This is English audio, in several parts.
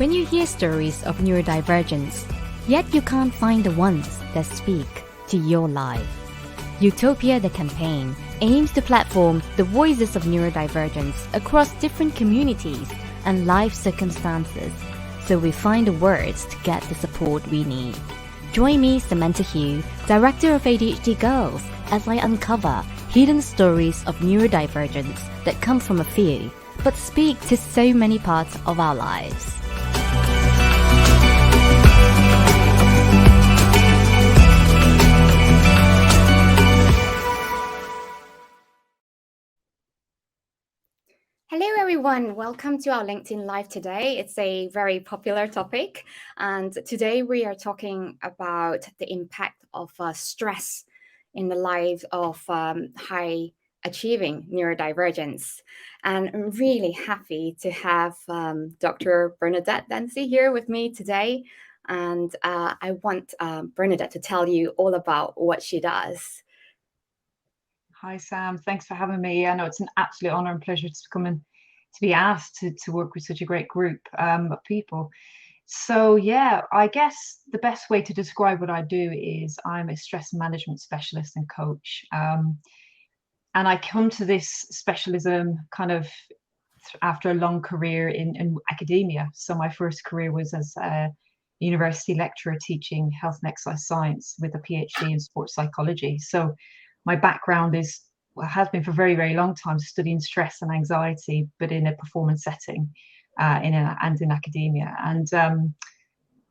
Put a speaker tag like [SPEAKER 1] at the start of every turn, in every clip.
[SPEAKER 1] When you hear stories of neurodivergence, yet you can't find the ones that speak to your life. Utopia, the campaign, aims to platform the voices of neurodivergence across different communities and life circumstances, so we find the words to get the support we need. Join me, Samantha Hugh, Director of ADHD Girls, as I uncover hidden stories of neurodivergence that come from a few, but speak to so many parts of our lives. Hello everyone, welcome to our LinkedIn Live today. It's a very popular topic, and today we are talking about the impact of stress in the lives of high achieving neurodivergents. And I'm really happy to have Dr. Bernadette Dancy here with me today. And I want Bernadette to tell you all about what she does.
[SPEAKER 2] Hi, Sam. Thanks for having me. I know it's an absolute honor and pleasure to come and to be asked to work with such a great group of people. So, yeah, I guess the best way to describe what I do is I'm a stress management specialist and coach. And I come to this specialism kind of after a long career in academia. So my first career was as a university lecturer teaching health and exercise science with a PhD in sports psychology. So my background has been for a very, very long time studying stress and anxiety, but in a performance setting, and in academia. And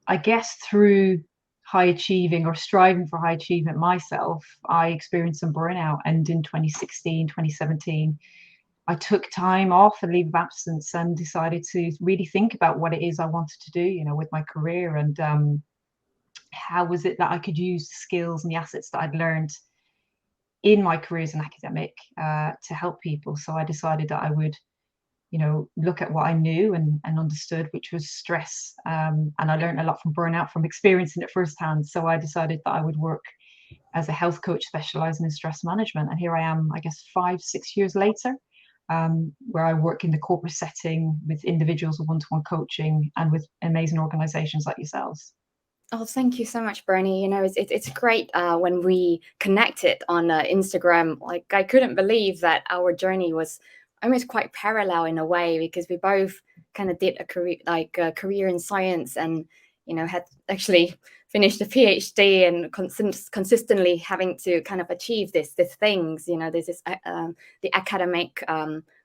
[SPEAKER 2] I guess through high achieving or striving for high achievement myself, I experienced some burnout. And in 2016, 2017, I took time off, a leave of absence, and decided to really think about what it is I wanted to do, with my career, and how was it that I could use the skills and the assets that I'd learned in my career as an academic to help people. So I decided that I would, look at what I knew and understood, which was stress. And I learned a lot from burnout, from experiencing it firsthand. So I decided that I would work as a health coach specializing in stress management. And here I am, I guess, 5-6 years later, where I work in the corporate setting with individuals with one-to-one coaching and with amazing organizations like yourselves.
[SPEAKER 1] Oh, thank you so much, Bernie. It's great when we connected on Instagram. Like, I couldn't believe that our journey was almost quite parallel in a way, because we both kind of did a career in science, and had actually finished a PhD and consistently having to kind of achieve these things. There's this the academic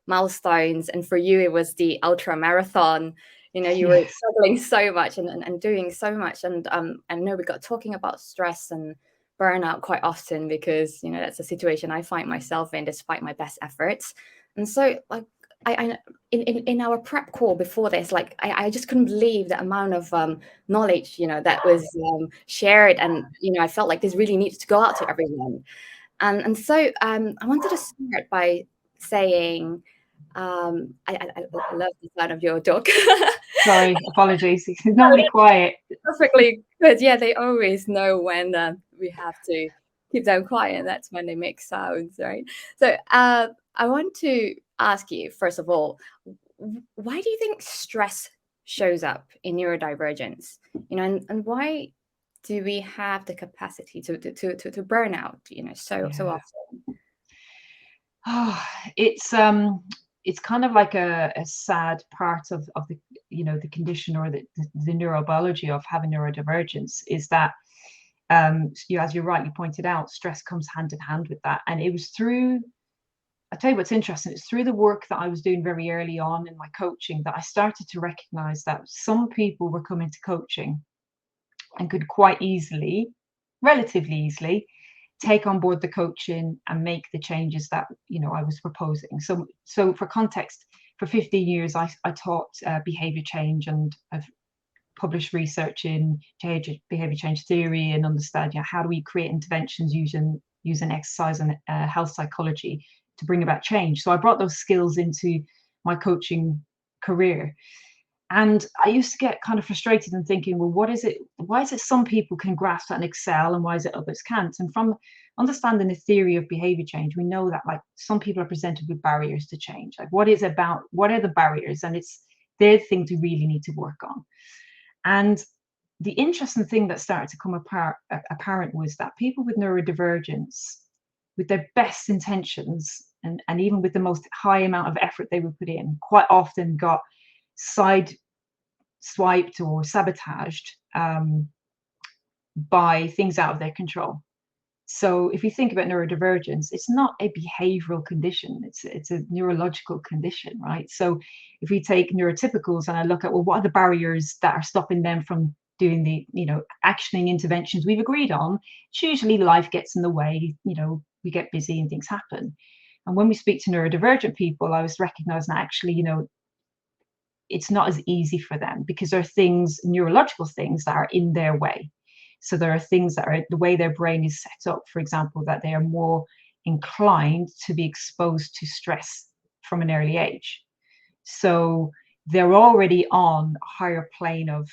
[SPEAKER 1] milestones, and for you it was the ultra marathon. You were struggling so much and doing so much. And I know we got talking about stress and burnout quite often, because, that's a situation I find myself in despite my best efforts. And so, like, I in our prep call before this, like, I just couldn't believe the amount of knowledge, that was shared. And, I felt like this really needs to go out to everyone. And so I wanted to start by saying, I love the sound of your dog.
[SPEAKER 2] Sorry, apologies. It's normally quiet.
[SPEAKER 1] Perfectly good. Yeah, they always know when we have to keep them quiet. That's when they make sounds, right? So I want to ask you, first of all, why do you think stress shows up in neurodivergence? And why do we have the capacity to burn out? So often.
[SPEAKER 2] Oh, it's kind of like a sad part of the the condition, or the neurobiology of having neurodivergence, is that as you rightly pointed out, stress comes hand in hand with that. And it was through, I'll tell you what's interesting, it's through the work that I was doing very early on in my coaching that I started to recognize that some people were coming to coaching and could quite easily, relatively easily, take on board the coaching and make the changes that I was proposing. So for context, for 15 years I taught behavior change, and I've published research in behavior change theory, and understand how do we create interventions using exercise and health psychology to bring about change. So I brought those skills into my coaching career. And I used to get kind of frustrated and thinking, well, why is it some people can grasp and excel, and why is it others can't? And from understanding the theory of behavior change, we know that, like, some people are presented with barriers to change. Like, what are the barriers? And they're the things we really need to work on. And the interesting thing that started to come apparent was that people with neurodivergence, with their best intentions, and even with the most high amount of effort they would put in, quite often got side swiped or sabotaged by things out of their control. So if you think about neurodivergence, it's not a behavioral condition, it's a neurological condition, right? So if we take neurotypicals and I look at, well, what are the barriers that are stopping them from doing the, actioning interventions we've agreed on? It's usually life gets in the way, we get busy and things happen. And when we speak to neurodivergent people, I was recognizing that actually, it's not as easy for them because there are things, neurological things, that are in their way. So there are things that are the way their brain is set up, for example, that they are more inclined to be exposed to stress from an early age. So they're already on a higher plane of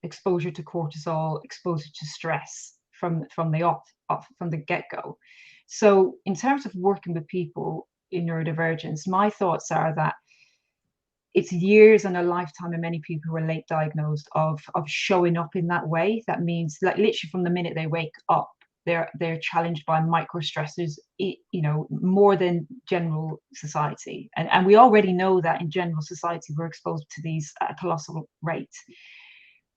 [SPEAKER 2] exposure to cortisol, exposure to stress from the get-go. So in terms of working with people in neurodivergence, my thoughts are that it's years and a lifetime, and many people who are late diagnosed, of showing up in that way. That means, like, literally from the minute they wake up, they're challenged by micro stressors, more than general society. And we already know that in general society we're exposed to these at a colossal rate.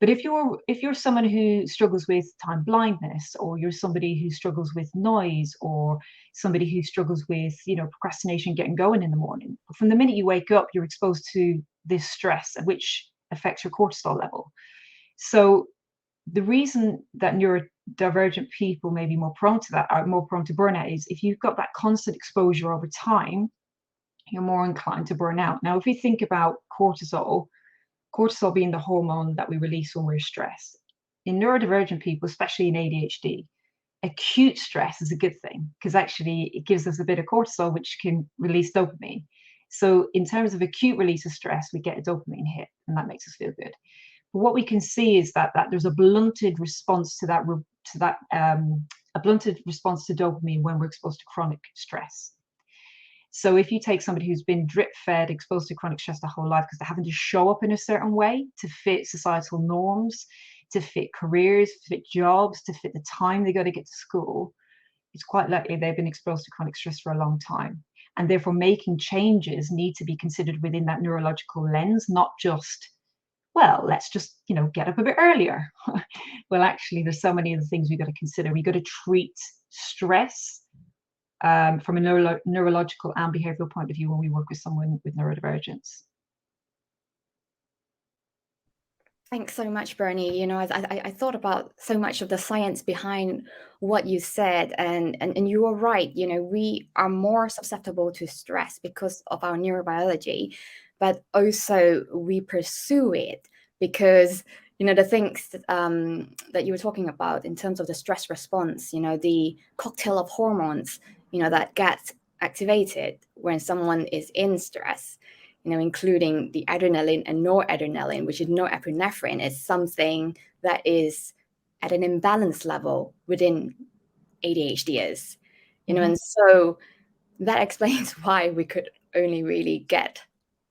[SPEAKER 2] But if you're someone who struggles with time blindness, or you're somebody who struggles with noise, or somebody who struggles with, procrastination, getting going in the morning, from the minute you wake up, you're exposed to this stress, which affects your cortisol level. So the reason that neurodivergent people may be more prone to that, are more prone to burnout, is if you've got that constant exposure over time, you're more inclined to burn out. Now, if we think about cortisol being the hormone that we release when we're stressed. In neurodivergent people, especially in ADHD, acute stress is a good thing because actually it gives us a bit of cortisol, which can release dopamine. So in terms of acute release of stress, we get a dopamine hit, and that makes us feel good. But what we can see is that there's a blunted response to a blunted response to dopamine when we're exposed to chronic stress. So if you take somebody who's been drip fed, exposed to chronic stress their whole life because they're having to show up in a certain way to fit societal norms, to fit careers, to fit jobs, to fit the time they got to get to school, it's quite likely they've been exposed to chronic stress for a long time. And therefore making changes need to be considered within that neurological lens, not just, well, let's just, get up a bit earlier. Well, actually, there's so many other things we've got to consider. We've got to treat stress from a neurological and behavioral point of view when we work with someone with neurodivergence.
[SPEAKER 1] Thanks so much, Bernie. I thought about so much of the science behind what you said, and you were right. We are more susceptible to stress because of our neurobiology, but also we pursue it because the things that you were talking about in terms of the stress response. The cocktail of hormones that gets activated when someone is in stress, including the adrenaline and noradrenaline, which is norepinephrine, is something that is at an imbalance level within ADHDers, and so that explains why we could only really get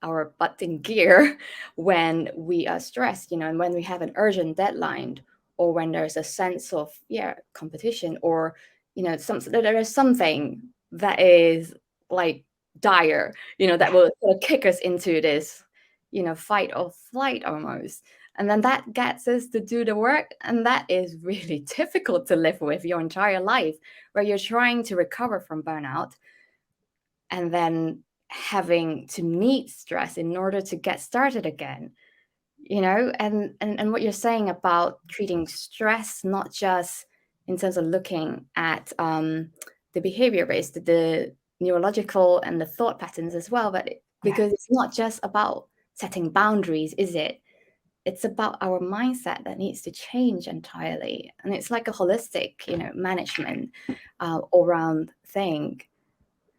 [SPEAKER 1] our butt in gear when we are stressed, and when we have an urgent deadline, or when there's a sense of competition, or there is something that is like dire, that will sort of kick us into this, fight or flight almost. And then that gets us to do the work. And that is really difficult to live with your entire life, where you're trying to recover from burnout and then having to meet stress in order to get started again. And what you're saying about treating stress, not just in terms of looking at the behavior-based, the neurological and the thought patterns as well, but because it's not just about setting boundaries, is it? It's about our mindset that needs to change entirely. And it's like a holistic, management all-round thing,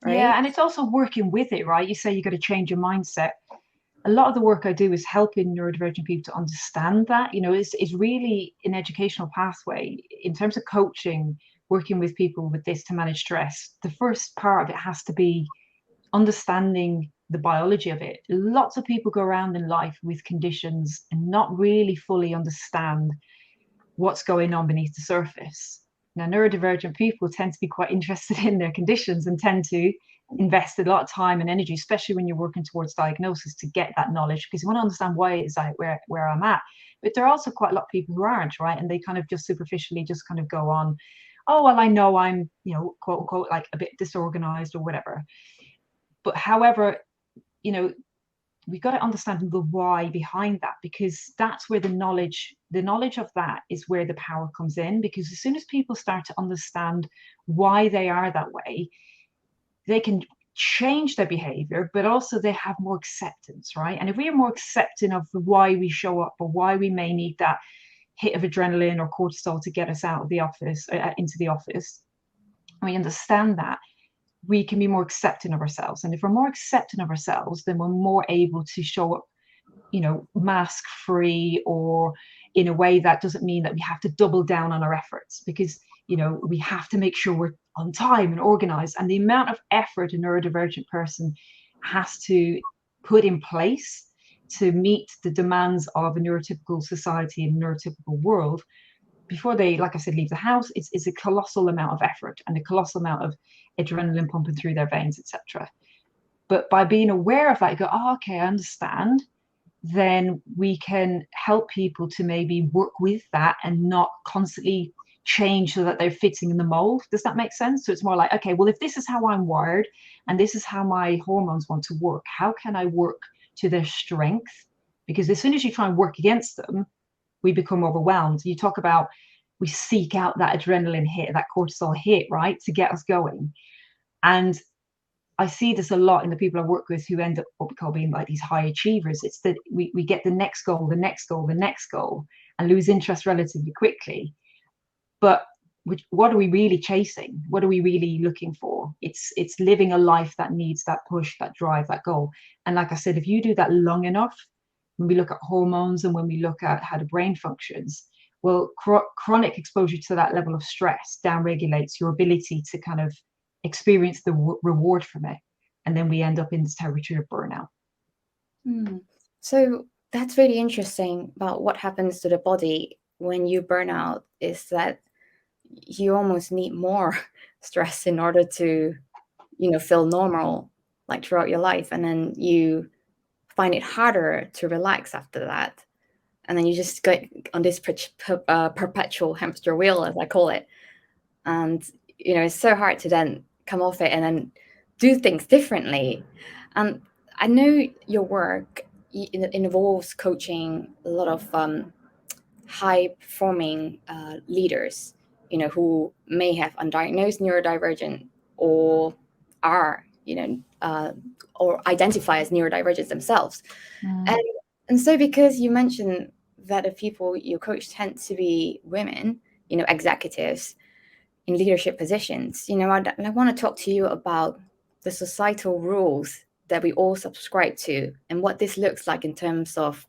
[SPEAKER 1] right?
[SPEAKER 2] Yeah, and it's also working with it, right? You say you got to change your mindset. A lot of the work I do is helping neurodivergent people to understand that. It's really an educational pathway in terms of coaching, working with people with this to manage stress. The first part of it has to be understanding the biology of it. Lots of people go around in life with conditions and not really fully understand what's going on beneath the surface. Now, neurodivergent people tend to be quite interested in their conditions and tend to invest a lot of time and energy, especially when you're working towards diagnosis, to get that knowledge, because you want to understand why it's like where I'm at. But there are also quite a lot of people who aren't, right? And they kind of just superficially just kind of go on, oh, well, I know I'm, you know, quote unquote, like a bit disorganized or whatever. But however, you know, we've got to understand the why behind that, because that's where the knowledge of that is where the power comes in. Because as soon as people start to understand why they are that way, they can change their behavior, but also they have more acceptance, right? And if we are more accepting of why we show up or why we may need that hit of adrenaline or cortisol to get us out of the office, into the office, and we understand that, we can be more accepting of ourselves. And if we're more accepting of ourselves, then we're more able to show up, you know, mask free, or in a way that doesn't mean that we have to double down on our efforts, because, you know, we have to make sure we're on time and organized. And the amount of effort a neurodivergent person has to put in place to meet the demands of a neurotypical society and neurotypical world before they, like I said, leave the house, it's a colossal amount of effort and a colossal amount of adrenaline pumping through their veins, etc. But by being aware of that, you go, oh, okay, I understand. Then we can help people to maybe work with that and not constantly change so that they're fitting in the mold. Does that make sense? So it's more like, okay, well, if this is how I'm wired and this is how my hormones want to work, how can I work to their strength? Because as soon as you try and work against them, we become overwhelmed. You talk about, we seek out that adrenaline hit, that cortisol hit, right, to get us going. And I see this a lot in the people I work with who end up what we call being like these high achievers. It's that we get the next goal, the next goal, the next goal, and lose interest relatively quickly. But what are we really chasing? What are we really looking for? It's living a life that needs that push, that drive, that goal. And like I said, if you do that long enough, when we look at hormones and when we look at how the brain functions, well, chronic exposure to that level of stress downregulates your ability to kind of experience the reward from it. And then we end up in this territory of burnout.
[SPEAKER 1] So that's really interesting about what happens to the body when you burn out, is that you almost need more stress in order to, you know, feel normal, like throughout your life. And then you find it harder to relax after that. And then you just go on this perpetual hamster wheel, as I call it. And, you know, it's so hard to then come off it and then do things differently. And I know your work involves coaching a lot of high performing leaders, you know, who may have undiagnosed neurodivergent or are, you know, or identify as neurodivergent themselves. And so because you mentioned that the people you coach tend to be women, you know, executives in leadership positions, you know, I want to talk to you about the societal rules that we all subscribe to and what this looks like in terms of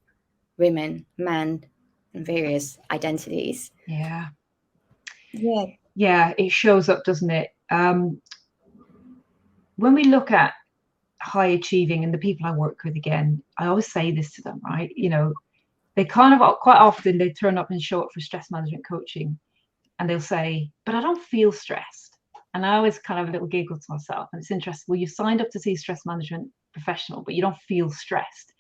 [SPEAKER 1] women, men, and various identities.
[SPEAKER 2] Yeah.
[SPEAKER 1] Yeah.
[SPEAKER 2] Yeah, it shows up, doesn't it? When we look at high achieving and the people I work with, again, I always say this to them, right? You know, they kind of quite often they turn up and show up for stress management coaching and they'll say, but I don't feel stressed. And I always kind of a little giggle to myself. And it's interesting. Well, you signed up to see a stress management professional, but you don't feel stressed.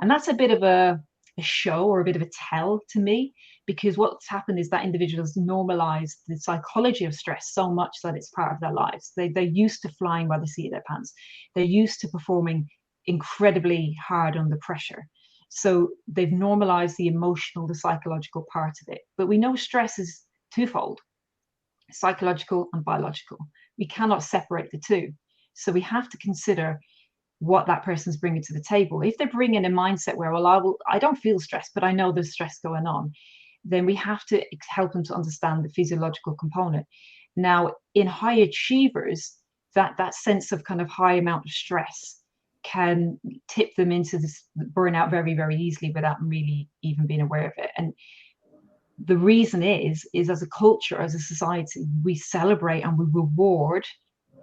[SPEAKER 2] And that's a bit of a show or a bit of a tell to me, because what's happened is that individuals normalized the psychology of stress so much that it's part of their lives. They're used to flying by the seat of their pants. They're used to performing incredibly hard under pressure. So they've normalized the emotional, the psychological part of it. But we know stress is twofold: psychological and biological. We cannot separate the two. So we have to consider what that person's bringing to the table. If they're bringing a mindset where, well, I don't feel stressed, but I know there's stress going on, then we have to help them to understand the physiological component. Now, in high achievers, that sense of kind of high amount of stress can tip them into this burnout very, very easily without really even being aware of it. And the reason is as a culture, as a society, we celebrate and we reward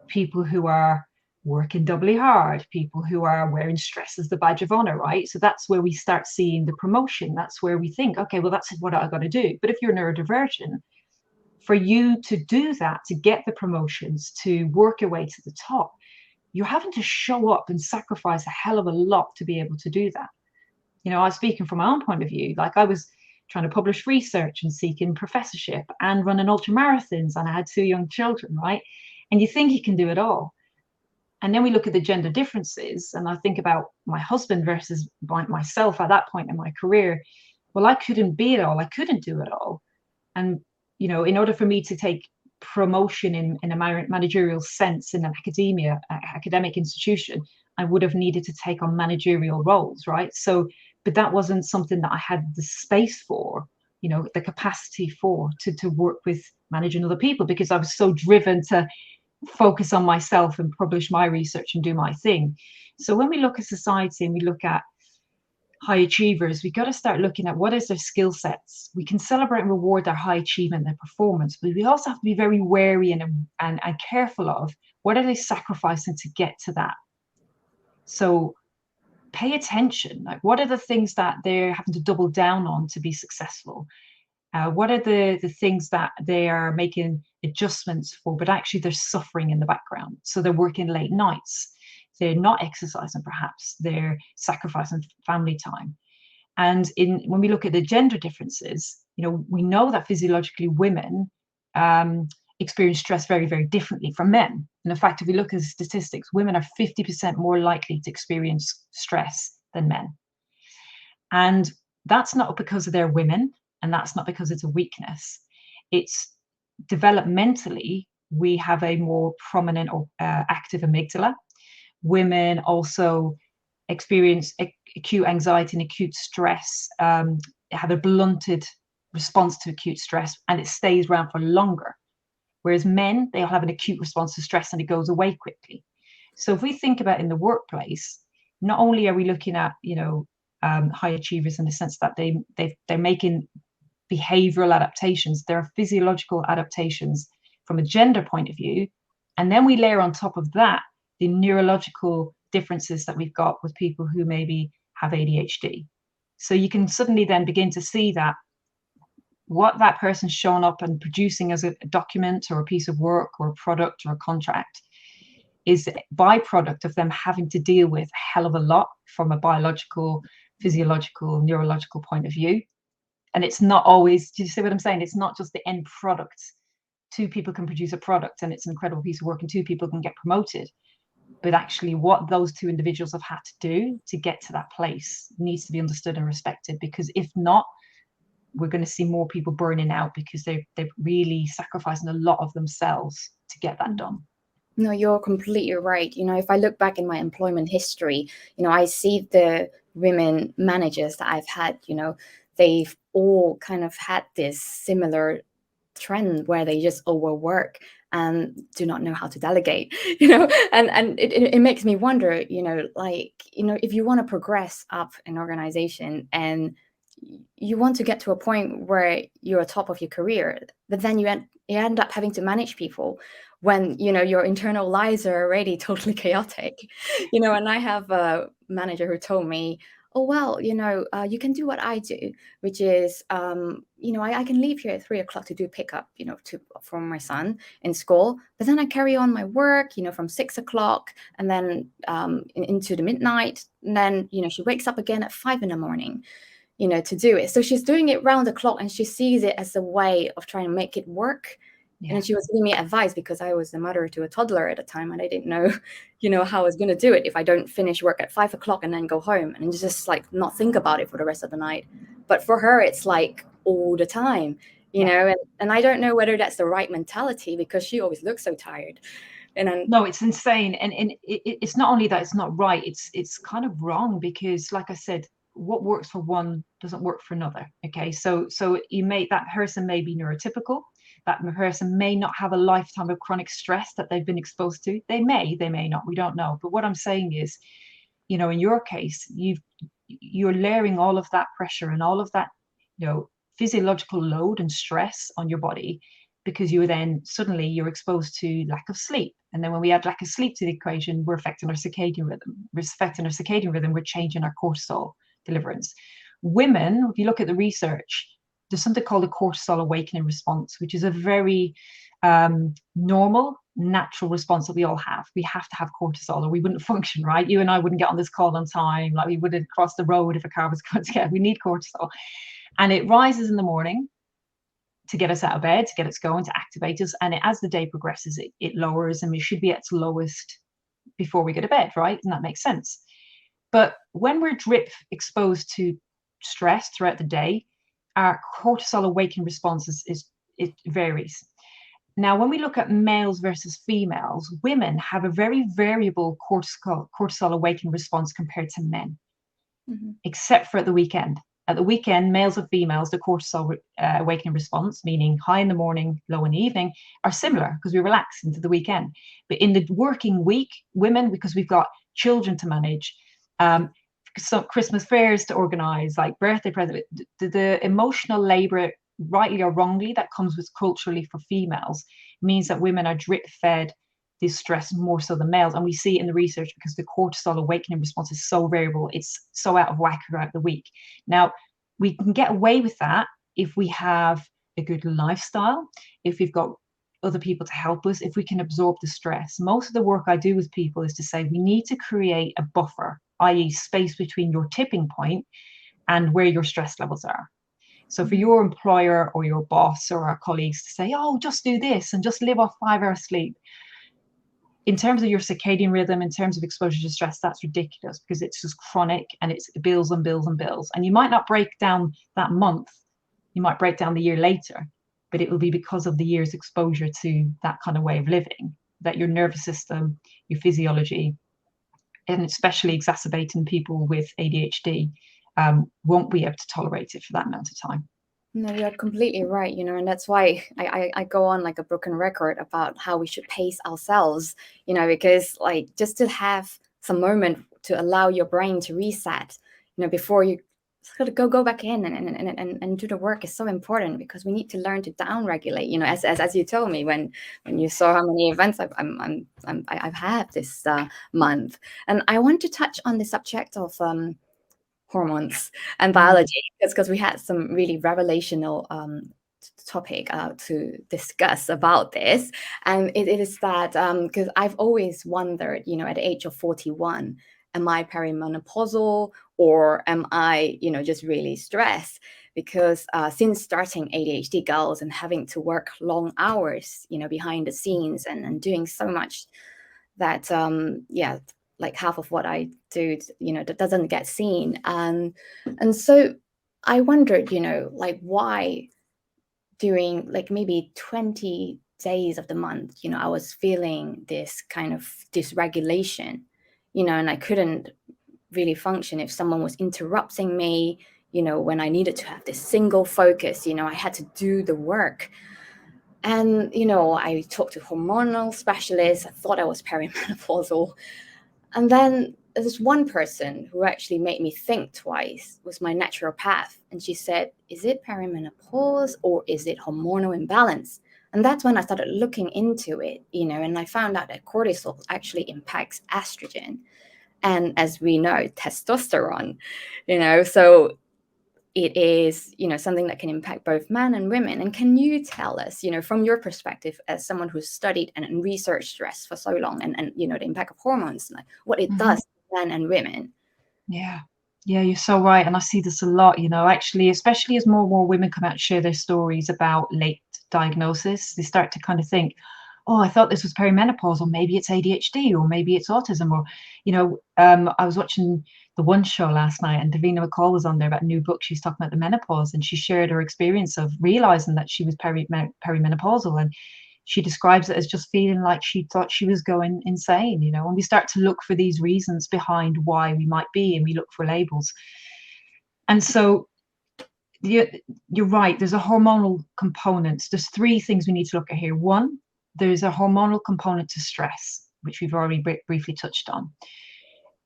[SPEAKER 2] people who are working doubly hard, people who are wearing stress as the badge of honor, right? So that's where we start seeing the promotion. That's where we think, okay, well, that's what I got to do. But if you're neurodivergent, for you to do that, to get the promotions, to work your way to the top, you're having to show up and sacrifice a hell of a lot to be able to do that. You know, I was speaking from my own point of view, like I was trying to publish research and seeking professorship and running ultra marathons, and I had 2 young children, right? And you think you can do it all. And then we look at the gender differences, and I think about my husband versus myself at that point in my career. Well, I couldn't be it all. I couldn't do it all. And, you know, in order for me to take promotion in a managerial sense in an academic institution, I would have needed to take on managerial roles, right? So, but that wasn't something that I had the space for, you know, the capacity for to work with managing other people, because I was so driven to focus on myself and publish my research and do my thing. So when we look at society and we look at high achievers, we got to start looking at what is their skill sets. We can celebrate and reward their high achievement, their performance, but we also have to be very wary and careful of what are they sacrificing to get to that. So pay attention. Like, what are the things that they're having to double down on to be successful? What are the things that they are making adjustments for, but actually they're suffering in the background? So they're working late nights, they're not exercising, perhaps they're sacrificing family time. And when we look at the gender differences, you know, we know that physiologically women experience stress very, very differently from men. And in fact, if we look at the statistics, women are 50% more likely to experience stress than men. And that's not because they're women, and that's not because it's a weakness. It's developmentally, we have a more prominent or active amygdala. Women also experience acute anxiety and acute stress, have a blunted response to acute stress, and it stays around for longer. Whereas men, they'll have an acute response to stress and it goes away quickly. So if we think about in the workplace, not only are we looking at, you know, high achievers in the sense that they're making behavioral adaptations, there are physiological adaptations from a gender point of view. And then we layer on top of that the neurological differences that we've got with people who maybe have ADHD. So you can suddenly then begin to see that what that person's shown up and producing as a document or a piece of work or a product or a contract is a byproduct of them having to deal with a hell of a lot from a biological, physiological, neurological point of view. And it's not always, do you see what I'm saying? It's not just the end product. 2 people can produce a product and it's an incredible piece of work and 2 people can get promoted. But actually what those 2 individuals have had to do to get to that place needs to be understood and respected, because if not, we're going to see more people burning out because they're really sacrificing a lot of themselves to get that done.
[SPEAKER 1] No, you're completely right. You know, if I look back in my employment history, you know, I see the women managers that I've had, you know, they've all kind of had this similar trend where they just overwork and do not know how to delegate, you know, and it makes me wonder, you know, like, you know, if you want to progress up an organization and you want to get to a point where you're top of your career, but then you end up having to manage people when, you know, your internal lives are already totally chaotic, you know. And I have a manager who told me, oh, well, you know, you can do what I do, which is, you know, I can leave here at 3 o'clock to do pickup, you know, for my son in school. But then I carry on my work, you know, from 6 o'clock and then into the midnight. And then, you know, she wakes up again at 5 a.m, you know, to do it. So she's doing it round the clock and she sees it as a way of trying to make it work. Yeah. And she was giving me advice because I was the mother to a toddler at the time and I didn't know, you know, how I was going to do it if I don't finish work at 5 o'clock and then go home and just like not think about it for the rest of the night. But for her, it's like all the time, you know, and I don't know whether that's the right mentality because she always looks so tired. And then,
[SPEAKER 2] no, it's insane. And it's not only that it's not right, it's kind of wrong because, like I said, what works for one doesn't work for another. Okay, so you may, that person may be neurotypical, that person may not have a lifetime of chronic stress that they've been exposed to. They may not, we don't know. But what I'm saying is, you know, in your case, you're layering all of that pressure and all of that, you know, physiological load and stress on your body, because you're exposed to lack of sleep. And then when we add lack of sleep to the equation, we're affecting our circadian rhythm. We're changing our cortisol deliverance. Women, if you look at the research, there's something called a cortisol awakening response, which is a very normal, natural response that we all have. We have to have cortisol or we wouldn't function, right? You and I wouldn't get on this call on time, like we wouldn't cross the road if a car was going to get. We need cortisol. And it rises in the morning to get us out of bed, to get us going, to activate us. And as the day progresses, it lowers, and we should be at its lowest before we go to bed, right? And that makes sense. But when we're drip exposed to stress throughout the day, our cortisol awakening response it varies. Now, when we look at males versus females, women have a very variable cortisol awakening response compared to men, except for at the weekend. At the weekend, males and females, the cortisol awakening response, meaning high in the morning, low in the evening, are similar because we relax into the weekend. But in the working week, women, because we've got children to manage, some Christmas fairs to organize, like birthday presents, the emotional labor, rightly or wrongly, that comes with culturally for females means that women are drip fed this stress more so than males. And we see it in the research because the cortisol awakening response is so variable. It's so out of whack throughout the week. Now, we can get away with that if we have a good lifestyle, if we've got other people to help us, if we can absorb the stress. Most of the work I do with people is to say we need to create a buffer, i.e. space between your tipping point and where your stress levels are. So for your employer or your boss or our colleagues to say, oh, just do this and just live off 5 hours sleep. In terms of your circadian rhythm, in terms of exposure to stress, that's ridiculous because it's just chronic and it's bills and bills and bills. And you might not break down that month, you might break down the year later, but it will be because of the year's exposure to that kind of way of living that your nervous system, your physiology, and especially exacerbating people with ADHD, won't be able to tolerate it for that amount of time.
[SPEAKER 1] No, you're completely right, and that's why I go on like a broken record about how we should pace ourselves, because like just to have some moment to allow your brain to reset, before you sort of go back in and do the work is so important because we need to learn to down regulate, as you told me when you saw how many events I've had this month. And I want to touch on the subject of hormones and biology because we had some really revelational topic to discuss about this, and it is that because I've always wondered, at the age of 41, am I perimenopausal or am I just really stressed? Because since starting ADHD Girls and having to work long hours behind the scenes and doing so much that like half of what I do, that doesn't get seen. And so I wondered, like why during like maybe 20 days of the month, I was feeling this kind of dysregulation, and I couldn't really function if someone was interrupting me, when I needed to have this single focus, I had to do the work. And, I talked to hormonal specialists. I thought I was perimenopausal. And then there's one person who actually made me think twice, was my naturopath. And she said, is it perimenopause or is it hormonal imbalance? And that's when I started looking into it, and I found out that cortisol actually impacts estrogen. And as we know, testosterone, so it is, something that can impact both men and women. And can you tell us, from your perspective as someone who's studied and researched stress for so long and the impact of hormones, like what it does to men and women?
[SPEAKER 2] Yeah, you're so right. And I see this a lot, actually, especially as more and more women come out and share their stories about late diagnosis, they start to kind of think, oh, I thought this was perimenopause, or maybe it's ADHD, or maybe it's autism, or, I was watching the One Show last night and Davina McCall was on there about a new book. She's talking about the menopause and she shared her experience of realizing that she was perimenopausal, and she describes it as just feeling like she thought she was going insane, and we start to look for these reasons behind why we might be, and we look for labels. And so you're right, there's a hormonal component. There's 3 things we need to look at here. One, there's a hormonal component to stress, which we've already briefly touched on.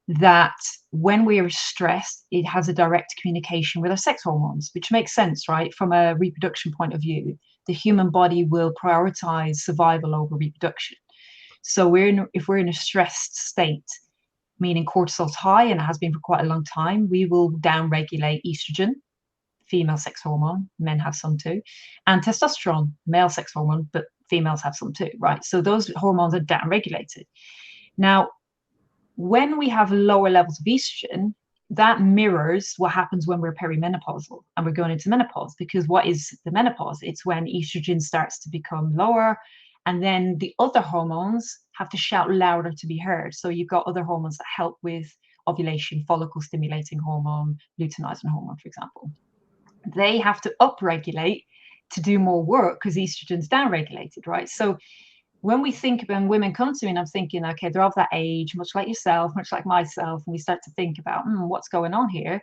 [SPEAKER 2] That when we are stressed, it has a direct communication with our sex hormones, which makes sense, right? From a reproduction point of view, the human body will prioritize survival over reproduction. So if we're in a stressed state, meaning cortisol's high and it has been for quite a long time, we will downregulate estrogen, female sex hormone, men have some too, and testosterone, male sex hormone, but females have some too, right? So those hormones are downregulated. Now, when we have lower levels of estrogen, that mirrors what happens when we're perimenopausal and we're going into menopause. Because what is the menopause? It's when estrogen starts to become lower, and then the other hormones have to shout louder to be heard. So you've got other hormones that help with ovulation, follicle stimulating hormone, luteinizing hormone, for example. They have to upregulate to do more work because estrogen's downregulated, right? So when we think about, when women come to me and I'm thinking, okay, they're of that age, much like yourself, much like myself, and we start to think about what's going on here,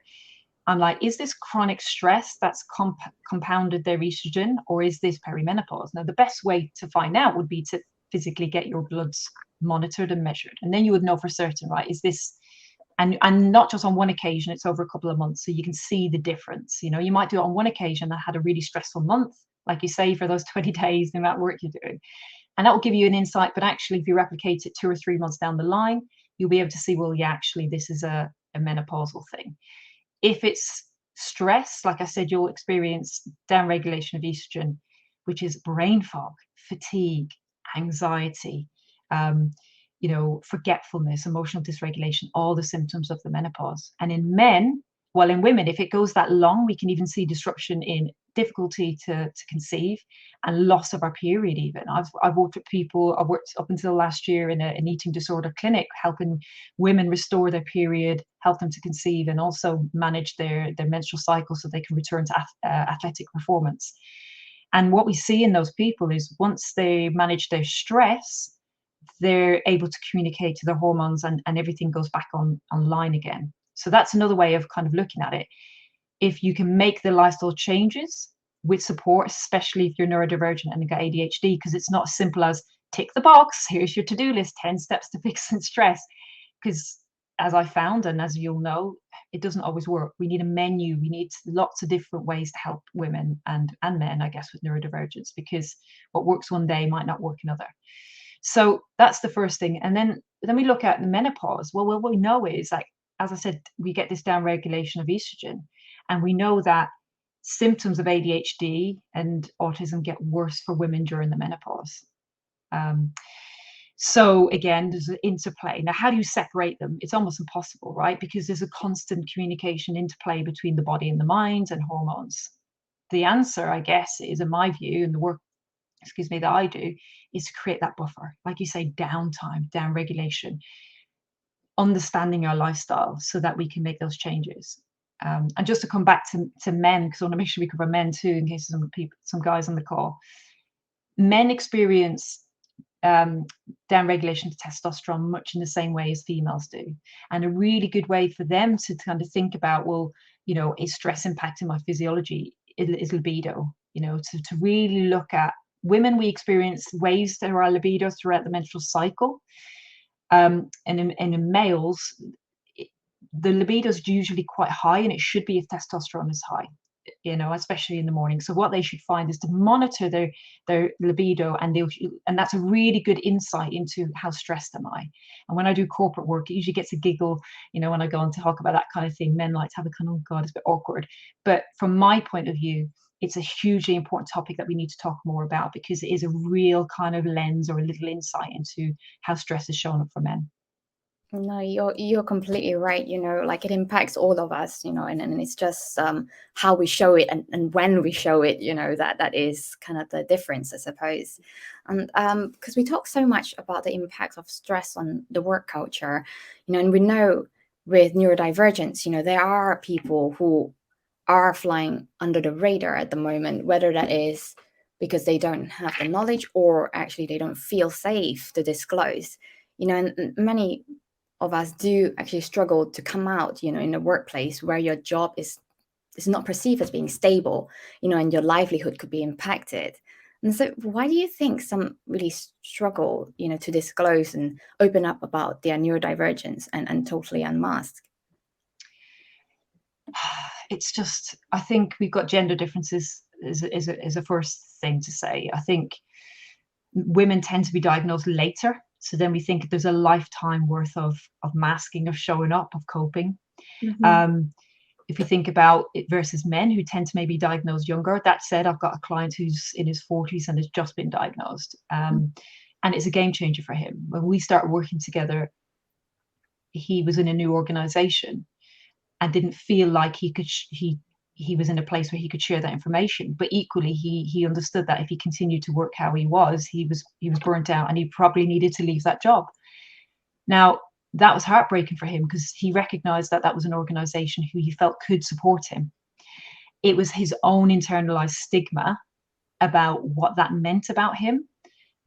[SPEAKER 2] I'm like, is this chronic stress that's compounded their estrogen, or is this perimenopause? Now, the best way to find out would be to physically get your bloods monitored and measured, and then you would know for certain, right? Is this, and not just on one occasion, it's over a couple of months, so you can see the difference. You know, you might do it on one occasion that had a really stressful month, like you say, for those 20 days, the amount of work you're doing. And that will give you an insight. But actually, if you replicate it 2 or 3 months down the line, you'll be able to see, well, yeah, actually, this is a menopausal thing. If it's stress, like I said, you'll experience downregulation of estrogen, which is brain fog, fatigue, anxiety, forgetfulness, emotional dysregulation, all the symptoms of the menopause. And in men, well, in women, if it goes that long, we can even see disruption in difficulty to conceive and loss of our period even. I've worked with people, I worked up until last year in an eating disorder clinic, helping women restore their period, help them to conceive, and also manage their menstrual cycle so they can return to athletic performance. And what we see in those people is once they manage their stress, they're able to communicate to their hormones and everything goes back online again. So that's another way of kind of looking at it. If you can make the lifestyle changes with support, especially if you're neurodivergent and you've got ADHD, because it's not as simple as tick the box, here's your to-do list, 10 steps to fix stress. Because as I found, and as you'll know, it doesn't always work. We need a menu. We need lots of different ways to help women and men, I guess, with neurodivergence, because what works one day might not work another. So that's the first thing. And then we look at the menopause. Well, what we know is, like, as I said, we get this downregulation of estrogen. And we know that symptoms of ADHD and autism get worse for women during the menopause. So again, there's an interplay. Now, how do you separate them? It's almost impossible, right? Because there's a constant communication interplay between the body and the mind and hormones. The answer, I guess, is, in my view, and the work, that I do, is to create that buffer. Like you say, downtime, downregulation, understanding our lifestyle so that we can make those changes. And just to come back to men, because I want to make sure we cover men too, in case some guys on the call. Men experience downregulation of testosterone much in the same way as females do. And a really good way for them to kind of think about, well, is stress impacting my physiology, is libido. To really look at women, we experience waves to our libido throughout the menstrual cycle. And in males, the libido is usually quite high, and it should be if testosterone is high, especially in the morning. So what they should find is to monitor their libido, and that's a really good insight into how stressed am I. And when I do corporate work, it usually gets a giggle, when I go on to talk about that kind of thing. Men like to have a kind of, oh God, it's a bit awkward. But from my point of view, it's a hugely important topic that we need to talk more about, because it is a real kind of lens or a little insight into how stress is showing up for men.
[SPEAKER 1] No, you're completely right. Like, it impacts all of us, and it's just how we show it and when we show it, that is kind of the difference, I suppose. And because we talk so much about the impact of stress on the work culture, and we know with neurodivergence, there are people who are flying under the radar at the moment, whether that is because they don't have the knowledge or actually they don't feel safe to disclose, and many of us do actually struggle to come out, in a workplace where your job is not perceived as being stable, and your livelihood could be impacted. And so why do you think some really struggle, to disclose and open up about their neurodivergence and totally unmask?
[SPEAKER 2] It's just, I think we've got gender differences is a first thing to say. I think women tend to be diagnosed later. So then we think there's a lifetime worth of masking, of showing up, of coping.
[SPEAKER 1] Mm-hmm.
[SPEAKER 2] If you think about it versus men who tend to maybe diagnose younger. That said, I've got a client who's in his 40s and has just been diagnosed. And it's a game changer for him. When we started working together, he was in a new organization and didn't feel like he was in a place where he could share that information. But equally, he understood that if he continued to work how he was burnt out, and he probably needed to leave that job. Now, that was heartbreaking for him because he recognized that that was an organization who he felt could support him. It was his own internalized stigma about what that meant about him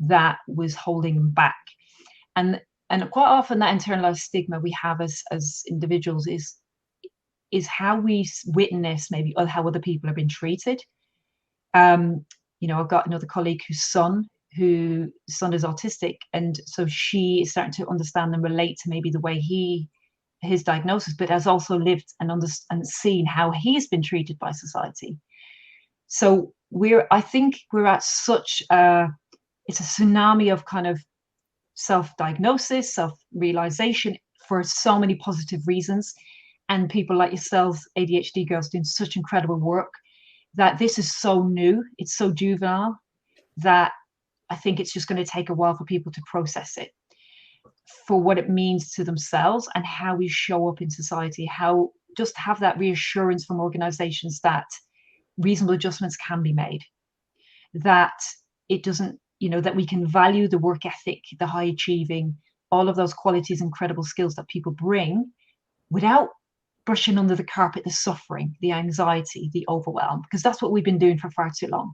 [SPEAKER 2] that was holding him back. And quite often that internalized stigma we have as individuals is how we witness maybe how other people have been treated. I've got another colleague whose son is autistic, and so she is starting to understand and relate to maybe the way his diagnosis, but has also lived and seen how he's been treated by society. So I think we're at such it's a tsunami of kind of self-diagnosis, self-realization for so many positive reasons, and people like yourselves, ADHD girls, doing such incredible work, that this is so new, it's so juvenile, that I think it's just going to take a while for people to process it, for what it means to themselves and how we show up in society, how just have that reassurance from organizations that reasonable adjustments can be made, that it doesn't, that we can value the work ethic, the high achieving, all of those qualities, incredible skills that people bring, without brushing under the carpet the suffering, the anxiety, the overwhelm, because that's what we've been doing for far too long.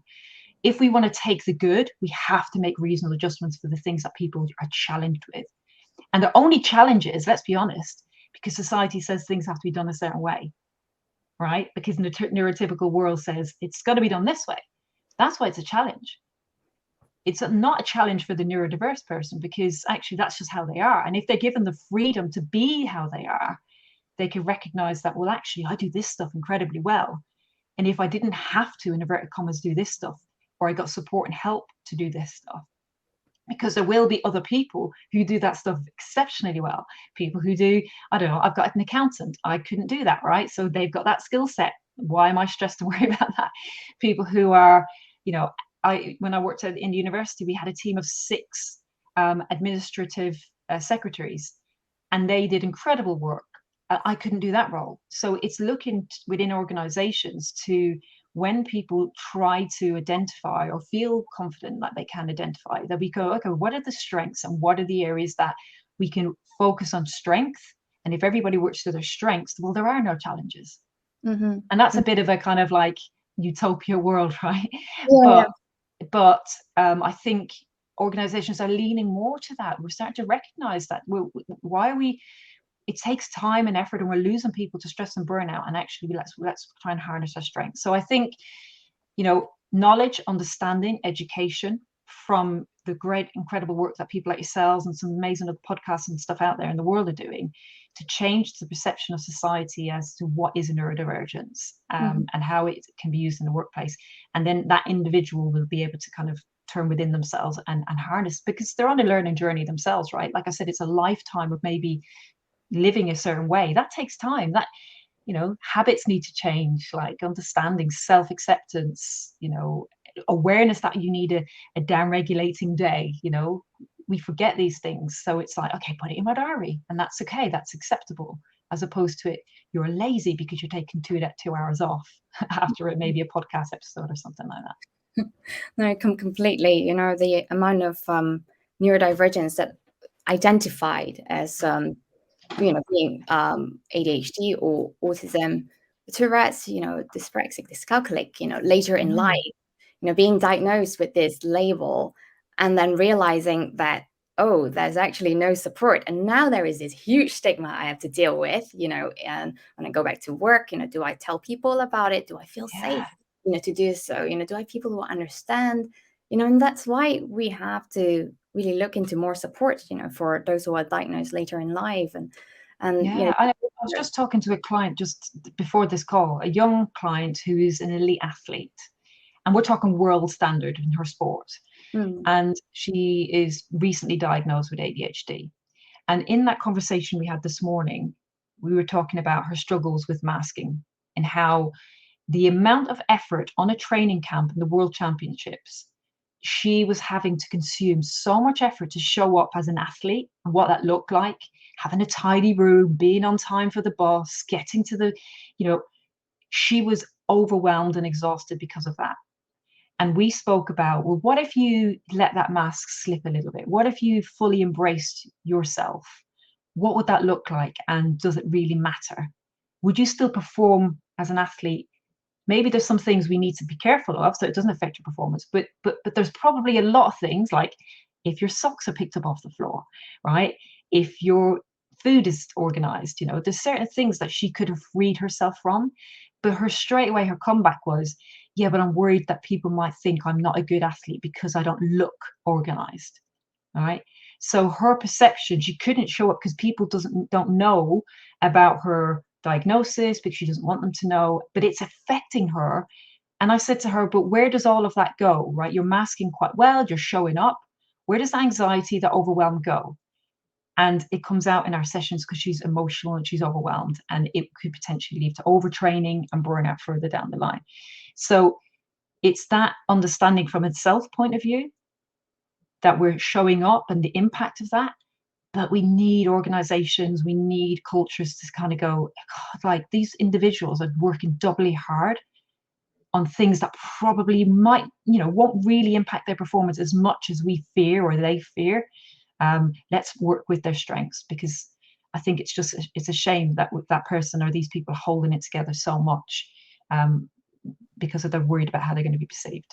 [SPEAKER 2] If we want to take the good, we have to make reasonable adjustments for the things that people are challenged with. And they're only challenges, let's be honest, because society says things have to be done a certain way, right? Because the neurotypical world says it's got to be done this way. That's why it's a challenge. It's not a challenge for the neurodiverse person, because actually that's just how they are. And if they're given the freedom to be how they are, they can recognize that, well, actually, I do this stuff incredibly well. And if I didn't have to, in inverted commas, do this stuff, or I got support and help to do this stuff, because there will be other people who do that stuff exceptionally well. People who do, I don't know, I've got an accountant, I couldn't do that, right? So they've got that skill set. Why am I stressed to worry about that? People who are, when I worked in the university, we had a team of 6 administrative secretaries, and they did incredible work. I couldn't do that role. So it's looking within organizations to, when people try to identify or feel confident that they can identify, that we go, okay, what are the strengths and what are the areas that we can focus on strength? And if everybody works to their strengths, well, there are no challenges.
[SPEAKER 1] Mm-hmm.
[SPEAKER 2] And that's a bit of a kind of like utopia world, right?
[SPEAKER 1] Yeah,
[SPEAKER 2] But I think organizations are leaning more to that. We're starting to recognize that. Why are we? It takes time and effort, and we're losing people to stress and burnout. And actually, let's try and harness our strengths. So I think, knowledge, understanding, education from the great, incredible work that people like yourselves and some amazing other podcasts and stuff out there in the world are doing, to change the perception of society as to what is a neurodivergence, and how it can be used in the workplace. And then that individual will be able to kind of turn within themselves and harness, because they're on a learning journey themselves, right? Like I said, it's a lifetime of maybe living a certain way. That takes time. That, habits need to change, like understanding, self-acceptance, awareness that you need a down-regulating day. We forget these things. So it's like, okay, put it in my diary, and that's okay, that's acceptable, as opposed to you're lazy because you're taking 2 hours off after maybe a podcast episode or something like that.
[SPEAKER 1] No, completely. The amount of neurodivergence that identified as being ADHD or autism, Tourette's, dyspraxic, dyscalculic, later in life, being diagnosed with this label, and then realizing that, oh, there's actually no support. And now there is this huge stigma I have to deal with, and when I go back to work, do I tell people about it? Do I feel safe, to do so? Do I have people who understand? And that's why we have to really look into more support, for those who are diagnosed later in life.
[SPEAKER 2] I was just talking to a client just before this call, a young client who is an elite athlete, and we're talking world standard in her sport.
[SPEAKER 1] Mm.
[SPEAKER 2] And she is recently diagnosed with ADHD. And in that conversation we had this morning, we were talking about her struggles with masking and how the amount of effort on a training camp in the World Championships, she was having to consume so much effort to show up as an athlete and what that looked like, having a tidy room, being on time for the bus, getting to the, she was overwhelmed and exhausted because of that. And we spoke about, well, what if you let that mask slip a little bit? What if you fully embraced yourself? What would that look like? And does it really matter? Would you still perform as an athlete? Maybe there's some things we need to be careful of so it doesn't affect your performance. But there's probably a lot of things, like if your socks are picked up off the floor, right? If your food is organized, there's certain things that she could have freed herself from. But her comeback was, yeah, but I'm worried that people might think I'm not a good athlete because I don't look organized. All right. So her perception, she couldn't show up because people don't know about her diagnosis, because she doesn't want them to know, but it's affecting her. And I said to her, but where does all of that go? Right? You're masking quite well, you're showing up. Where does the anxiety, the overwhelm go? And it comes out in our sessions because she's emotional and she's overwhelmed, and it could potentially lead to overtraining and burnout further down the line. So it's that understanding from a self point of view that we're showing up and the impact of that. But we need organizations, we need cultures to kind of go, God, like these individuals are working doubly hard on things that probably might, won't really impact their performance as much as we fear or they fear. Let's work with their strengths, because I think it's a shame that that person or these people are holding it together so much because they're worried about how they're going to be perceived.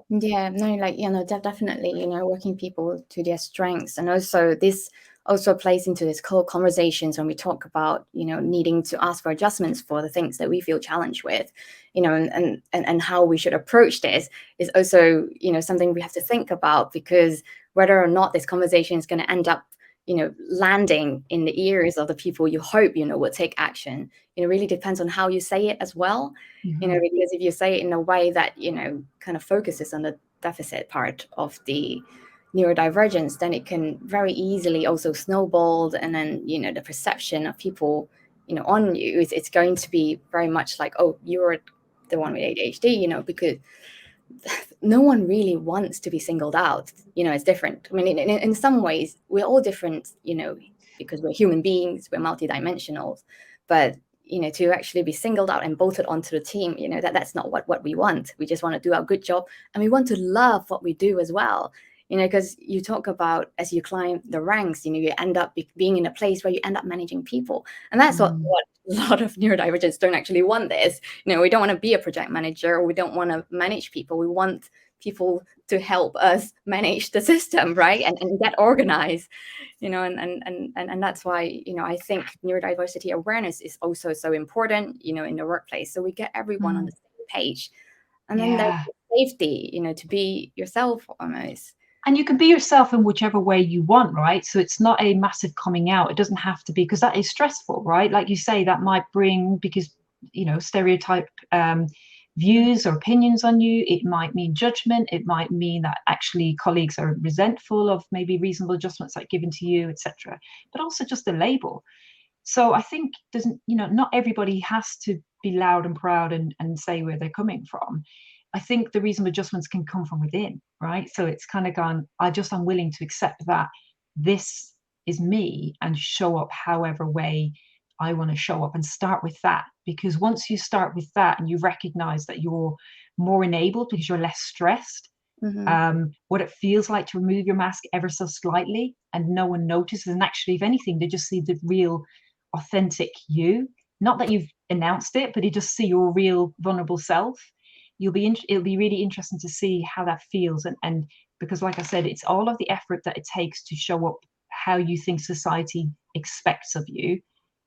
[SPEAKER 1] Yeah, no, like, definitely, working people to their strengths. And also this also plays into this whole conversations when we talk about, needing to ask for adjustments for the things that we feel challenged with, and how we should approach this is also, something we have to think about, because whether or not this conversation is going to end up, landing in the ears of the people you hope, will take action, really depends on how you say it as well.
[SPEAKER 2] Mm-hmm.
[SPEAKER 1] Because if you say it in a way that, kind of focuses on the deficit part of the neurodivergence, then it can very easily also snowball. And then, the perception of people, on you is it's going to be very much like, oh, you're the one with ADHD, because no one really wants to be singled out. It's different. I mean, in some ways, we're all different, because we're human beings, we're multidimensional. But, to actually be singled out and bolted onto the team, that's not what we want. We just want to do our good job. And we want to love what we do as well. Because you talk about as you climb the ranks, you end up being in a place where you end up managing people. And that's what a lot of neurodivergents don't actually want this. We don't want to be a project manager, or we don't want to manage people. We want people to help us manage the system, right? And get organized, and that's why, I think neurodiversity awareness is also so important, in the workplace. So we get everyone on the same page. And then there's safety, to be yourself almost.
[SPEAKER 2] And you can be yourself in whichever way you want, right? So it's not a massive coming out. It doesn't have to be, because that is stressful, right? Like you say, that might bring, because, stereotype views or opinions on you. It might mean judgment. It might mean that actually colleagues are resentful of maybe reasonable adjustments like given to you, etc. But also just a label. So I think not everybody has to be loud and proud and say where they're coming from. I think the reasonable adjustments can come from within, right? So it's kind of gone, I'm willing to accept that this is me and show up however way I want to show up, and start with that. Because once you start with that and you recognize that you're more enabled because you're less stressed, what it feels like to remove your mask ever so slightly and no one notices. And actually, if anything, they just see the real authentic you. Not that you've announced it, but you just see your real vulnerable self. It'll be really interesting to see how that feels. And because, like I said, it's all of the effort that it takes to show up how you think society expects of you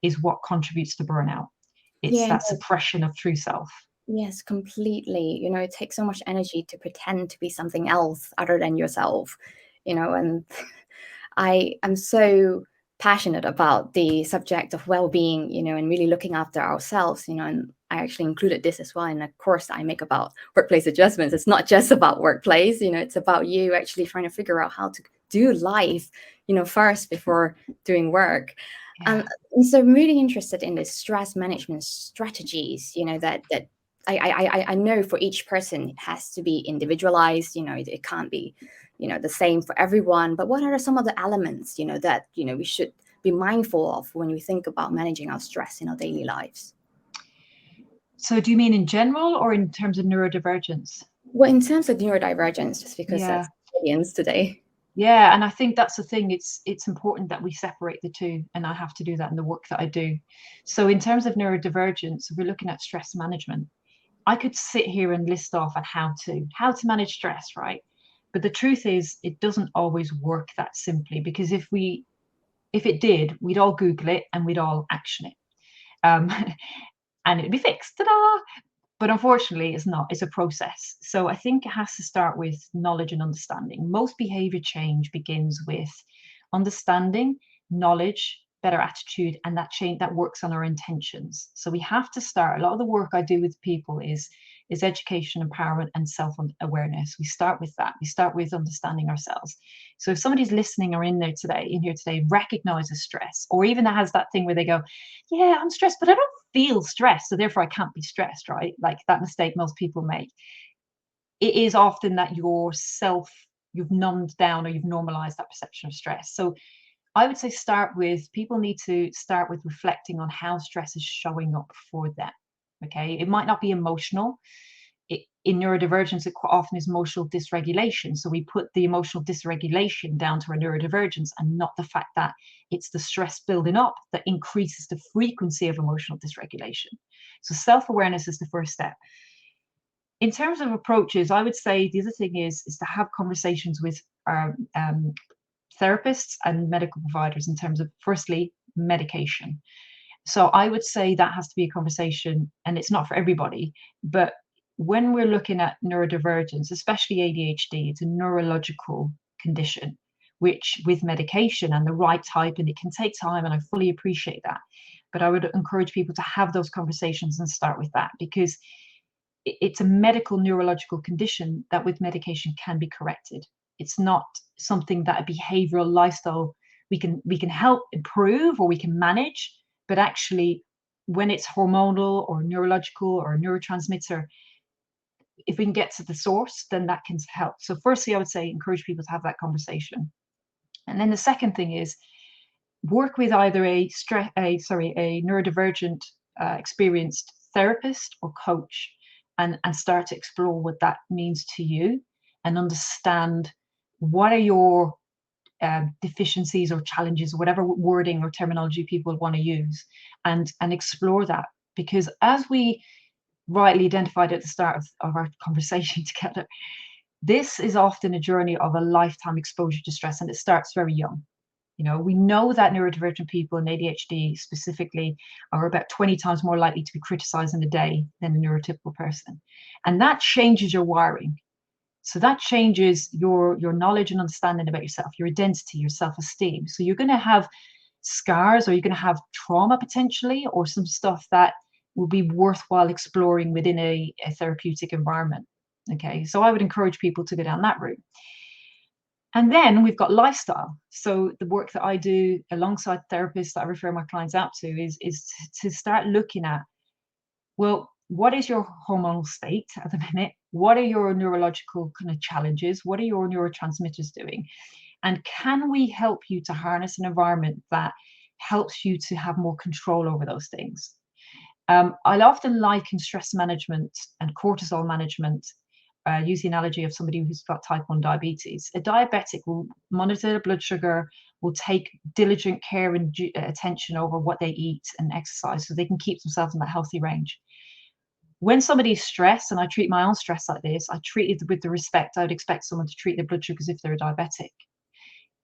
[SPEAKER 2] is what contributes to burnout. It's that suppression of true self.
[SPEAKER 1] Yes, completely. It takes so much energy to pretend to be something else other than yourself, and I am so passionate about the subject of well-being, and really looking after ourselves, and I actually included this as well in a course I make about workplace adjustments. It's not just about workplace, it's about you actually trying to figure out how to do life, first before doing work.
[SPEAKER 2] Yeah.
[SPEAKER 1] And so I'm really interested in the stress management strategies, that I know for each person it has to be individualized, it can't be, the same for everyone. But what are some of the elements, that, we should be mindful of when we think about managing our stress in our daily lives?
[SPEAKER 2] So do you mean in general or in terms of neurodivergence?
[SPEAKER 1] Well, in terms of neurodivergence, just because
[SPEAKER 2] Yeah.
[SPEAKER 1] that's the audience today.
[SPEAKER 2] Yeah, and I think that's the thing. It's important that we separate the two, and I have to do that in the work that I do. So in terms of neurodivergence, we're looking at stress management. I could sit here and list off on how to manage stress, right? But the truth is, it doesn't always work that simply, because if it did, we'd all Google it and we'd all action it, um, and it'd be fixed. Ta-da! But unfortunately, it's not. It's a process. So I think it has to start with knowledge and understanding. Most behavior change begins with understanding, knowledge, better attitude, and that change that works on our intentions. So we have to start. A lot of the work I do with people is education, empowerment, and self-awareness. We start with that. We start with understanding ourselves. So if somebody's listening or in here today, recognizes stress, or even has that thing where they go, yeah, I'm stressed, but I don't feel stressed, so therefore I can't be stressed, right? Like that mistake most people make. It is often that you've numbed down or you've normalized that perception of stress. So I would say people need to start with reflecting on how stress is showing up for them. Okay. It might not be emotional. In neurodivergence, it quite often is emotional dysregulation. So we put the emotional dysregulation down to our neurodivergence, and not the fact that it's the stress building up that increases the frequency of emotional dysregulation. So self-awareness is the first step. In terms of approaches, I would say the other thing is to have conversations with our therapists and medical providers in terms of, firstly, medication. So I would say that has to be a conversation, and it's not for everybody, but when we're looking at neurodivergence, especially ADHD, it's a neurological condition, which with medication and the right type, and it can take time, and I fully appreciate that. But I would encourage people to have those conversations and start with that, because it's a medical neurological condition that with medication can be corrected. It's not something that a behavioral lifestyle we can help improve or we can manage, but actually when it's hormonal or neurological or a neurotransmitter, if we can get to the source, then that can help. So firstly, I would say encourage people to have that conversation. And then the second thing is work with either a neurodivergent experienced therapist or coach, and start to explore what that means to you, and understand what are your deficiencies or challenges, whatever wording or terminology people want to use, and explore that. Because as we rightly identified at the start of our conversation together, this is often a journey of a lifetime exposure to stress, and it starts very young. We know that neurodivergent people and ADHD specifically are about 20 times more likely to be criticized in a day than a neurotypical person. And that changes your wiring. So that changes your knowledge and understanding about yourself, your identity, your self-esteem. So you're going to have scars, or you're going to have trauma potentially, or some stuff that will be worthwhile exploring within a therapeutic environment. Okay, so I would encourage people to go down that route. And then we've got lifestyle. So the work that I do alongside therapists that I refer my clients out to is to start looking at, well, what is your hormonal state at the minute? What are your neurological kind of challenges? What are your neurotransmitters doing? And can we help you to harness an environment that helps you to have more control over those things? I'll often liken stress management and cortisol management, use the analogy of somebody who's got type 1 diabetes. A diabetic will monitor their blood sugar, will take diligent care and attention over what they eat and exercise so they can keep themselves in that healthy range. When somebody's stressed, and I treat my own stress like this, I treat it with the respect I would expect someone to treat their blood sugar as if they're a diabetic.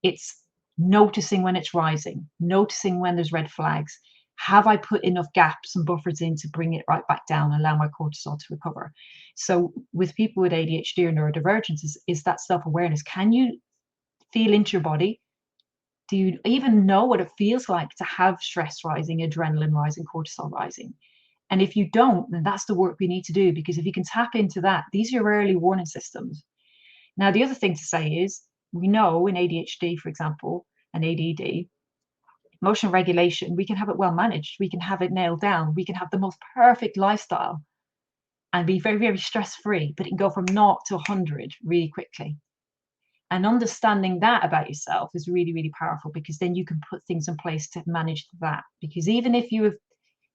[SPEAKER 2] It's noticing when it's rising, noticing when there's red flags. Have I put enough gaps and buffers in to bring it right back down and allow my cortisol to recover? So with people with ADHD or neurodivergence is that self-awareness. Can you feel into your body? Do you even know what it feels like to have stress rising, adrenaline rising, cortisol rising? And if you don't, then that's the work we need to do, because if you can tap into that, these are your early warning systems. Now, the other thing to say is, we know in ADHD, for example, and ADD, emotional regulation, we can have it well managed. We can have it nailed down. We can have the most perfect lifestyle and be very, very stress-free, but it can go from 0 to 100 really quickly. And understanding that about yourself is really, really powerful, because then you can put things in place to manage that. Because even if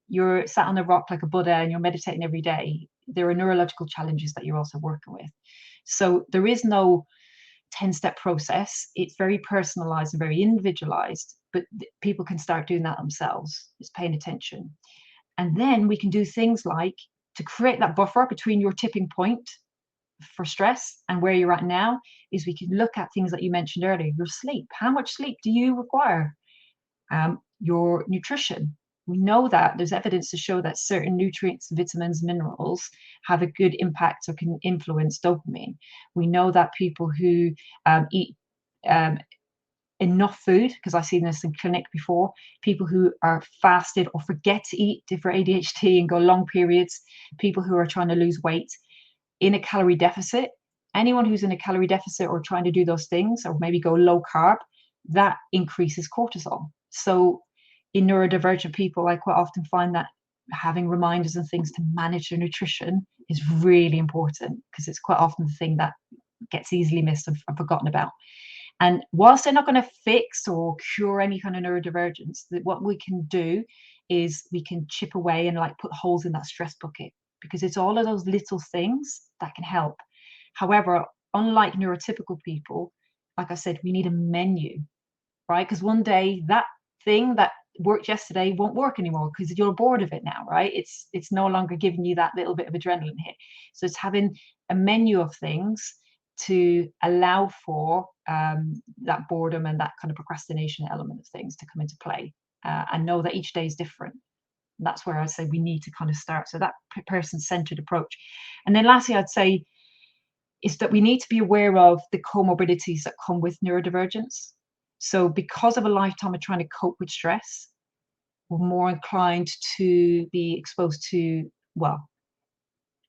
[SPEAKER 2] you're sat on a rock like a Buddha and you're meditating every day, there are neurological challenges that you're also working with. So there is no 10-step process. It's very personalized and very individualized, but people can start doing that themselves. It's paying attention. And then we can do things like, to create that buffer between your tipping point for stress and where you're at now, is we can look at things that you mentioned earlier. Your sleep. How much sleep do you require? Your nutrition. We know that there's evidence to show that certain nutrients, vitamins, minerals have a good impact or can influence dopamine. We know that people who eat enough food, because I've seen this in clinic before, people who are fasted or forget to eat for ADHD and go long periods, people who are trying to lose weight in a calorie deficit, anyone who's in a calorie deficit or trying to do those things, or maybe go low carb, that increases cortisol. So in neurodivergent people, I quite often find that having reminders and things to manage their nutrition is really important, because it's quite often the thing that gets easily missed and forgotten about. And whilst they're not going to fix or cure any kind of neurodivergence, what we can do is we can chip away and like put holes in that stress bucket, because it's all of those little things that can help. However, unlike neurotypical people, like I said, we need a menu, right? Because one day that thing that worked yesterday won't work anymore because you're bored of it now, right? It's no longer giving you that little bit of adrenaline hit. So it's having a menu of things to allow for that boredom and that kind of procrastination element of things to come into play, and know that each day is different. And that's where I say we need to kind of start. So that person-centered approach. And then lastly, I'd say is that we need to be aware of the comorbidities that come with neurodivergence. So because of a lifetime of trying to cope with stress, we're more inclined to be exposed to, well,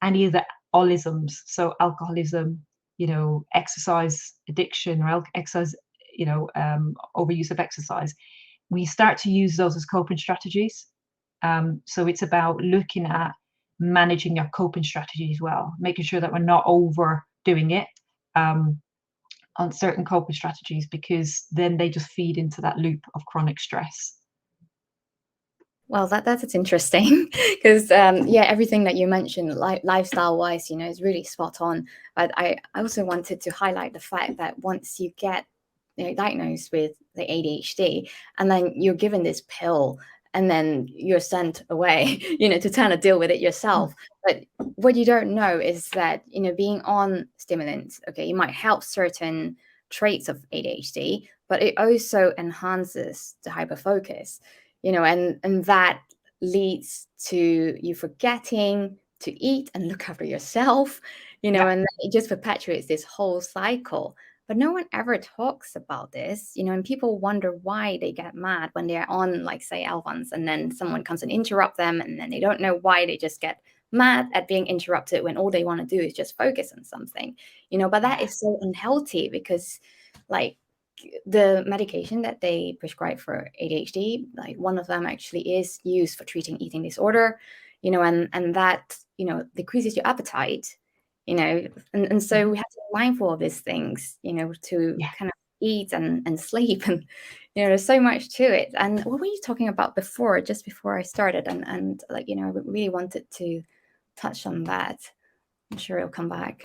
[SPEAKER 2] any of the allisms. So alcoholism, exercise addiction, or exercise, overuse of exercise. We start to use those as coping strategies. So it's about looking at managing your coping strategy as well, making sure that we're not overdoing it on certain coping strategies, because then they just feed into that loop of chronic stress.
[SPEAKER 1] Well, that's interesting because yeah, everything that you mentioned, lifestyle wise, is really spot on. But I also wanted to highlight the fact that once you get diagnosed with the ADHD, and then you're given this pill, and then you're sent away, to kind of deal with it yourself. But what you don't know is that being on stimulants, okay, it might help certain traits of ADHD, but it also enhances the hyperfocus. And that leads to you forgetting to eat and look after yourself, and it just perpetuates this whole cycle. But no one ever talks about this, and people wonder why they get mad when they're on, like, say, Alphons, and then someone comes and interrupt them, and then they don't know why they just get mad at being interrupted when all they want to do is just focus on something, but that is so unhealthy, because, like, the medication that they prescribe for ADHD, like one of them actually is used for treating eating disorder, and that, decreases your appetite, and so we have to be mindful of these things, to kind of eat and sleep, and, there's so much to it. And what were you talking about before, just before I started? And like, I really wanted to touch on that. I'm sure it'll come back.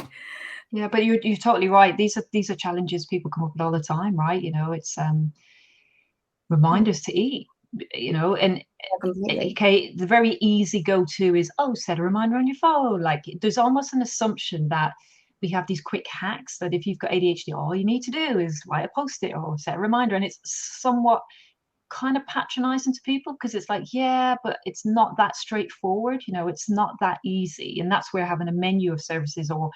[SPEAKER 2] Yeah, but you're totally right. These are challenges people come up with all the time, right? It's reminders to eat, and okay, the very easy go-to is, set a reminder on your phone. Like, there's almost an assumption that we have these quick hacks that if you've got ADHD, all you need to do is write a post-it or set a reminder, and it's somewhat kind of patronizing to people, because it's like, yeah, but it's not that straightforward, it's not that easy. And that's where having a menu of services, or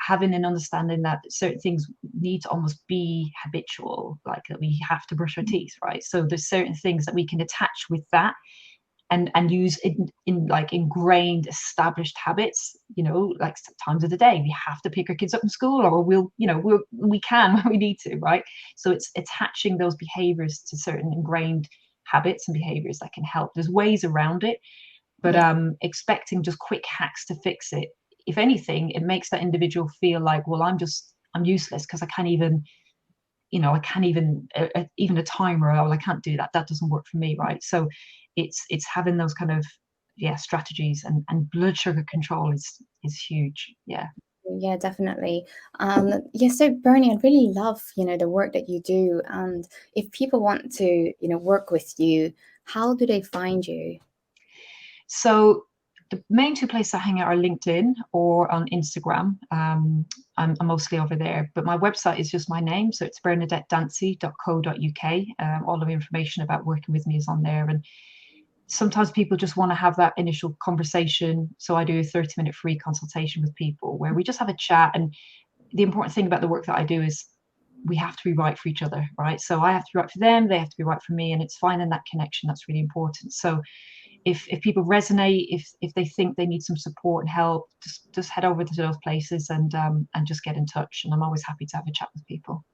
[SPEAKER 2] having an understanding that certain things need to almost be habitual, like that we have to brush our teeth, right? So there's certain things that we can attach with that and use in like ingrained established habits, like times of the day we have to pick our kids up from school, or we can when we need to, right? So it's attaching those behaviors to certain ingrained habits and behaviors that can help. There's ways around it, but expecting just quick hacks to fix it, if anything, it makes that individual feel like, well, I'm useless because I can't even even a timer, or I can't do that doesn't work for me, right? So it's having those kind of strategies, and blood sugar control is huge.
[SPEAKER 1] Yeah, definitely. So Bernie, I'd really love, the work that you do. And if people want to, work with you, how do they find you?
[SPEAKER 2] So the main two places I hang out are LinkedIn or on Instagram. I'm mostly over there, but my website is just my name. So it's bernadettedancy.co.uk. All of the information about working with me is on there. And sometimes people just want to have that initial conversation. So I do a 30-minute free consultation with people where we just have a chat. And the important thing about the work that I do is we have to be right for each other, right? So I have to be right for them, they have to be right for me, and it's finding that connection that's really important. So if people resonate, if they think they need some support and help, just head over to those places and just get in touch. And I'm always happy to have a chat with people.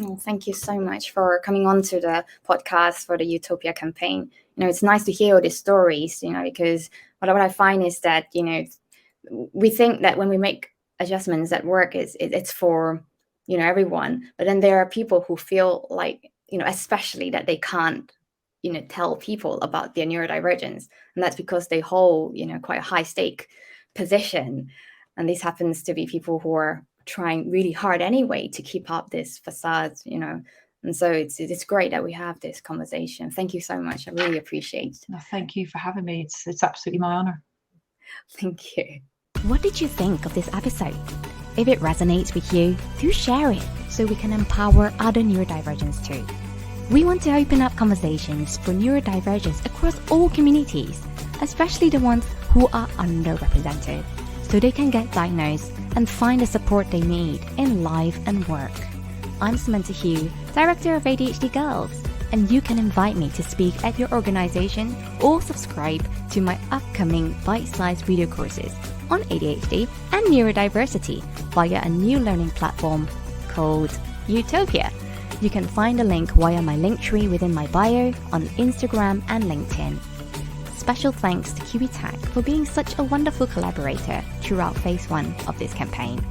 [SPEAKER 1] Oh, thank you so much for coming on to the podcast for the Utopia campaign. It's nice to hear all these stories, because what I find is that, we think that when we make adjustments at work, it's for, everyone. But then there are people who feel like, especially that they can't, tell people about their neurodivergence. And that's because they hold, quite a high stake position. And this happens to be people who are trying really hard anyway to keep up this facade, and so it's great that we have this conversation. Thank you so much. I really appreciate it.
[SPEAKER 2] No, thank you for having me. It's absolutely my honor.
[SPEAKER 1] Thank you.
[SPEAKER 3] What did you think of this episode? If it resonates with you, do share it so we can empower other neurodivergents too. We want to open up conversations for neurodivergents across all communities, especially the ones who are underrepresented, so they can get diagnosed and find the support they need in life and work. I'm Samantha Hugh, Director of ADHD Girls, and you can invite me to speak at your organization or subscribe to my upcoming bite-sized video courses on ADHD and neurodiversity via a new learning platform called Utopia. You can find a link via my link tree within my bio on Instagram and LinkedIn. Special thanks to Qbtech for being such a wonderful collaborator throughout phase 1 of this campaign.